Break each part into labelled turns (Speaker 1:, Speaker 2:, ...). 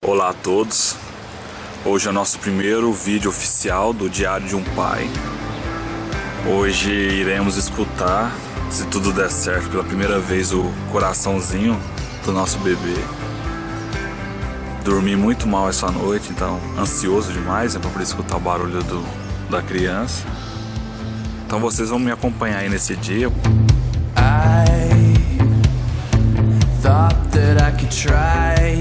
Speaker 1: Olá a todos, hoje é o nosso primeiro vídeo oficial do Diário de um Pai. Hoje iremos escutar, se tudo der certo, pela primeira vez o coraçãozinho do nosso bebê. Dormi muito mal essa noite, então ansioso demais para poder escutar o barulho da criança. Então vocês vão me acompanhar aí nesse dia.
Speaker 2: I thought that I could try,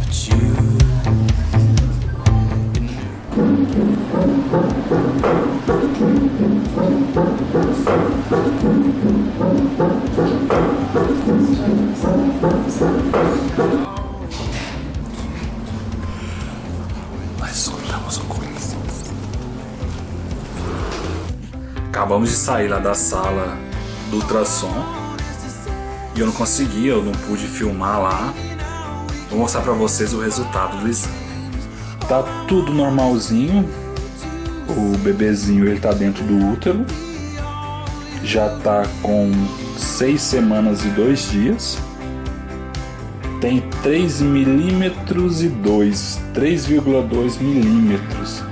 Speaker 2: but you
Speaker 1: Nós escutamos o coisa. Acabamos de sair lá da sala do ultrassom e eu não pude filmar lá. Vou mostrar pra vocês o resultado do exame. Tá tudo normalzinho. O bebezinho ele tá dentro do útero. Já tá com 6 semanas e 2 dias. Tem 3 milímetros e 3,2 milímetros.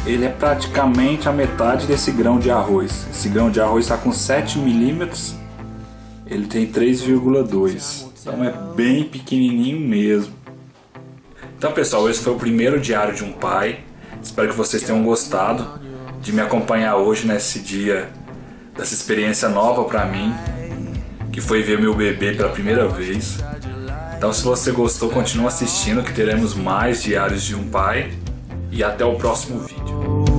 Speaker 1: Ele é praticamente a metade desse grão de arroz. Esse grão de arroz está com 7 milímetros. Ele tem 3,2. Então é bem pequenininho mesmo. Então pessoal, esse foi o primeiro Diário de um Pai. Espero que vocês tenham gostado de me acompanhar hoje nesse dia, dessa experiência nova para mim, que foi ver meu bebê pela primeira vez. Então se você gostou, continue assistindo que teremos mais Diários de um Pai. E até o próximo vídeo.